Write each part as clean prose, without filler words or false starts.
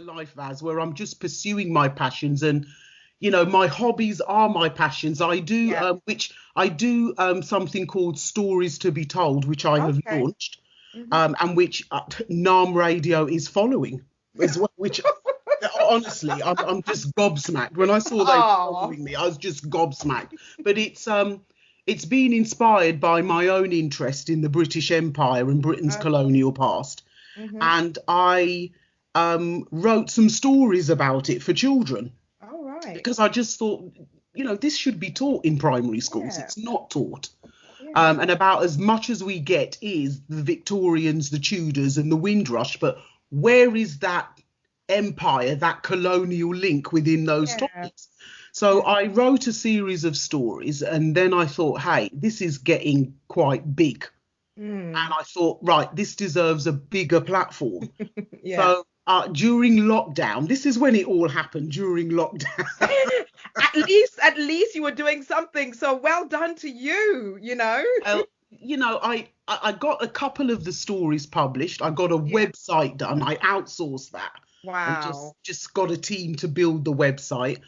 life, Vaz, where I'm just pursuing my passions, and my hobbies are my passions. I do Yeah. something called Stories to be Told, which I have Okay. launched, Hmm. and which NAM Radio is following as well. Which honestly, I'm just gobsmacked. When I saw they were Oh. following me, I was just gobsmacked. But it's been inspired by my own interest in the British Empire and Britain's colonial past, Mm-hmm. and I wrote some stories about it for children All right. because I just thought, this should be taught in primary schools. Yeah. It's not taught. Yeah. And about as much as we get is the Victorians, the Tudors, and the Windrush, but where is that empire, that colonial link within those Yeah. topics? So Yeah. I wrote a series of stories, and then I thought, hey, this is getting quite big. And Mm. I thought, right, this deserves a bigger platform. Yeah. So during lockdown, this is when it all happened, during lockdown. At least you were doing something. So well done to you, Well, I got a couple of the stories published. I got a Yeah. website done. I outsourced that and Wow. just got a team to build the website.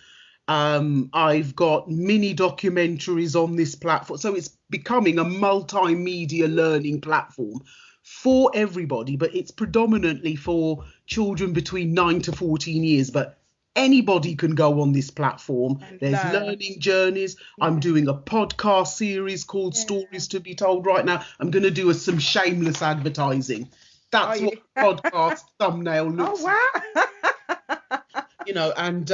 I've got mini documentaries on this platform. So it's becoming a multimedia learning platform for everybody, but it's predominantly for children between 9 to 14 years. But anybody can go on this platform. And There's learn. learning journeys. I'm Yeah. doing a podcast series called Yeah. Stories to be Told right now. I'm going to do some shameless advertising. That's Oh, what you. podcast thumbnail Oh, looks like. wow. And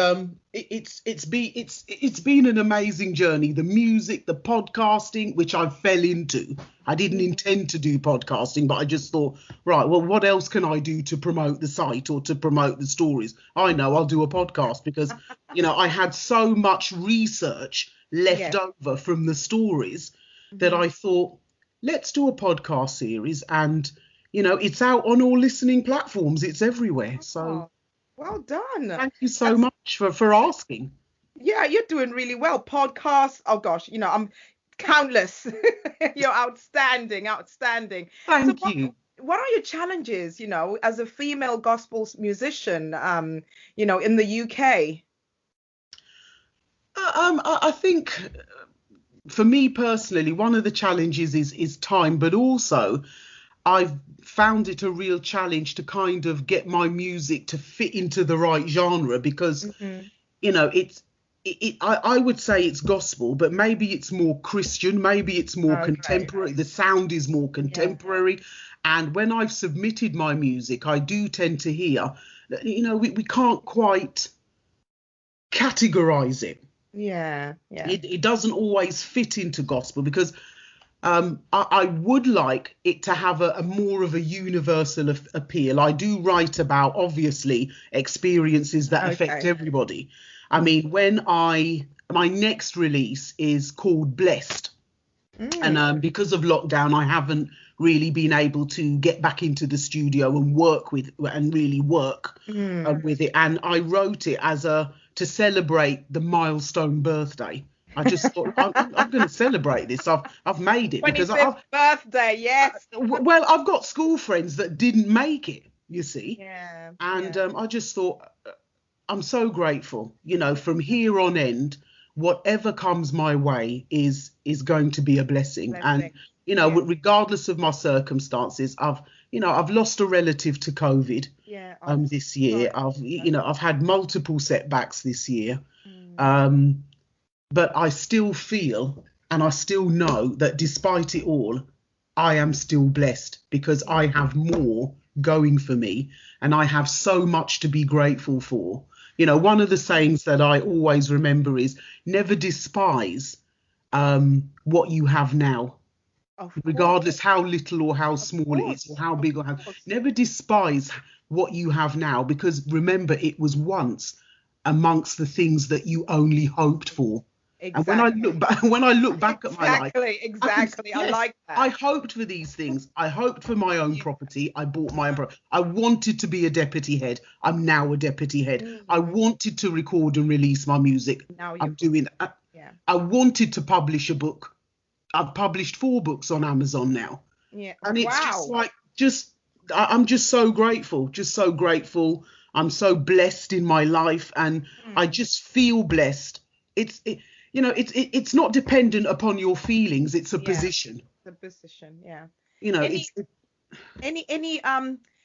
it's been an amazing journey. The music, the podcasting, which I fell into. I didn't intend to do podcasting, but I just thought, right, well, what else can I do to promote the site or to promote the stories? I know I'll do a podcast because, I had so much research left Yeah. over from the stories that Mhm. I thought, let's do a podcast series. And, it's out on all listening platforms. It's everywhere. So Oh, well done. thank you so That's much for asking. Yeah, you're doing really well. Podcasts, oh gosh, I'm countless. You're outstanding, outstanding. So Thank you. what are your challenges, as a female gospel musician, in the UK? I think for me personally, one of the challenges is time, but also I've found it a real challenge to kind of get my music to fit into the right genre because, Hmm. I would say it's gospel, but maybe it's more Christian, maybe it's more Okay. contemporary. The sound is more Yeah. contemporary. And when I've submitted my music, I do tend to hear that, we can't quite categorize it. Yeah. Yeah. It doesn't always fit into gospel because I would like it to have a more of a universal appeal. I do write about, obviously, experiences that affect Okay. everybody. I mean, my next release is called Blessed. Mm. And because of lockdown, I haven't really been able to get back into the studio and really work Mm. with it. And I wrote it to celebrate the milestone birthday. I just thought I'm going to celebrate this. I've made it because 25th birthday, yes. well, I've got school friends that didn't make it, you see, Yeah. and Yeah. I just thought I'm so grateful. From here on end, whatever comes my way is going to be a blessing. And Blessing. Yeah. regardless of my circumstances, I've lost a relative to COVID Yeah. this year. Sorry. I've had multiple setbacks this year. Mm. But I still feel and I still know that despite it all, I am still blessed because I have more going for me and I have so much to be grateful for. One of the sayings that I always remember is never despise what you have now, Of regardless how little or how small it is or course. how Of big or how. course. Never despise what you have now because remember, it was once amongst the things that you only hoped for. And when I look back at my life, Exactly. I yes, like that. I hoped for these things. I hoped for my own property. I bought my own property. I wanted to be a deputy head. I'm now a deputy head. I wanted to record and release my music. Now I'm doing that. Yeah. I wanted to publish a book. I've published 4 books on Amazon now. Yeah. And it's Wow. I'm just so grateful, I'm so blessed in my life, and I just feel blessed. It's not dependent upon your feelings. It's a Yeah, position. the position. Yeah. You know, Any any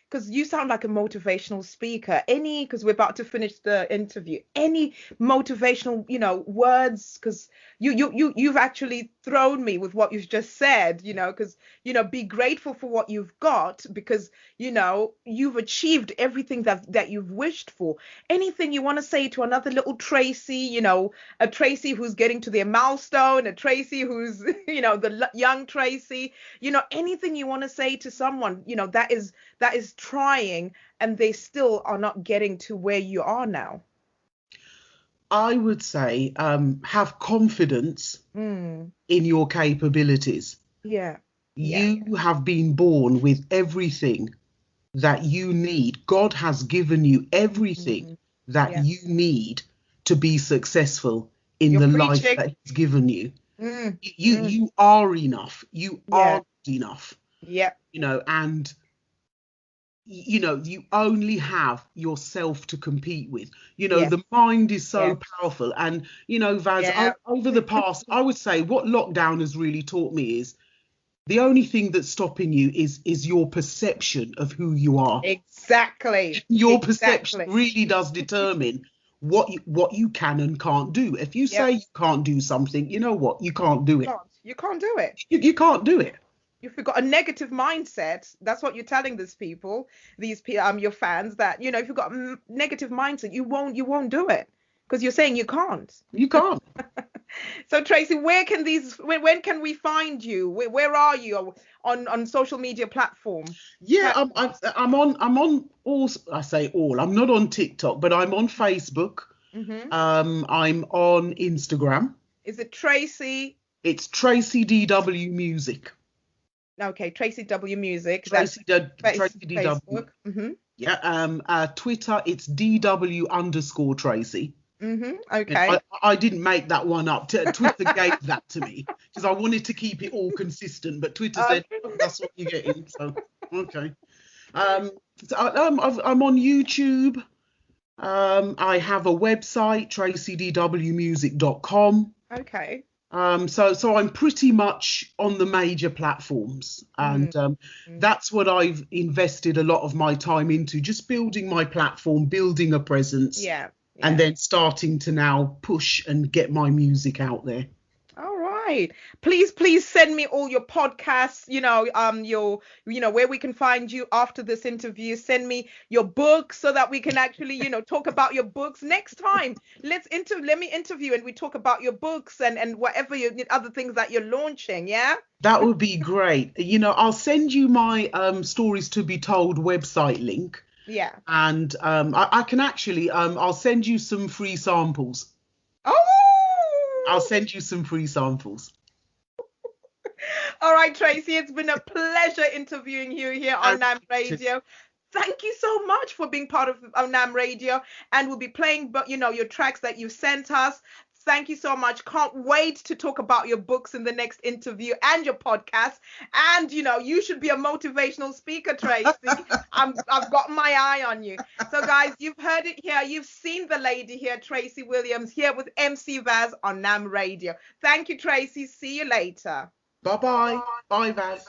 because you sound like a motivational speaker, because we're about to finish the interview, any motivational, words, because you've actually thrown me with what you've just said, because be grateful for what you've got, because you've achieved everything that you've wished for. Anything you want to say to another little Tracy, a Tracy who's getting to their milestone, a Tracy who's the young Tracy, anything you want to say to someone, that is trying and they still are not getting to where you are now? I would say, have confidence Mm, in your capabilities. yeah, yeah, You have been born with everything that you need. God has given you everything mm, that yeah. you need to be successful in You're the life preaching. that He's given you. Mm, You mm, you are enough. You yeah, are good enough. yeah, And you only have yourself to compete with. yeah, The mind is yeah, so powerful. And Vaz, yeah. over the past, I would say what lockdown has really taught me is the only thing that's stopping you is your perception of who you are. Exactly, Your perception exactly. really does determine what you can and can't do. If you Yep. say you can't do something, you know what? You can't do it. You can't do it. You can't do it. If you've got a negative mindset, that's what you're telling these people, your fans, that if you've got a negative mindset, you won't do it, because you're saying you can't. You can't. So Tracy, when can we find you? Where are you on social media Yeah, platforms? I'm on all. I say all. I'm not on TikTok, but I'm on Facebook. Hmm. I'm on Instagram. Is it Tracy? It's Tracy DW Music. Okay, Tracy W Music. That's Tracy DW. Facebook. Hmm. Yeah. Twitter. It's DW_Tracy. Hmm. And I, Okay. I didn't make that one up. Twitter gave that to me because I wanted to keep it all consistent. But Twitter said, Okay. "Oh, that's what you're getting." So okay. Um, I'm on YouTube. I have a website, tracydwmusic.com. Okay. So I'm pretty much on the major platforms, Mm, and mm. that's what I've invested a lot of my time into, just building my platform, building a presence, Yeah. and Yeah. then starting to now push and get my music out there. All right. Please send me all your podcasts, where we can find you after this interview. Send me your books so that we can actually, talk about your books next time. Let me interview and we talk about your books and whatever other things that you're launching. Yeah. That would be great. I'll send you my Stories to Be Told website link, Yeah. and I can actually I'll send you some free samples. I'll Oh, send you some free samples. all right, Tracy. It's been a pleasure interviewing you here on And NAM Radio. Thank you so much for being part of NAM Radio, and we'll be playing, but your tracks that you've sent us. Thank you so much. Can't wait to talk about your books in the next interview and your podcast. And you should be a motivational speaker, Tracy. I've got my eye on you. So guys, you've heard it here. You've seen the lady here, Tracy Williams, here with MC Vaz on NAM Radio. Thank you, Tracy. See you later. Bye bye. Bye, Vaz.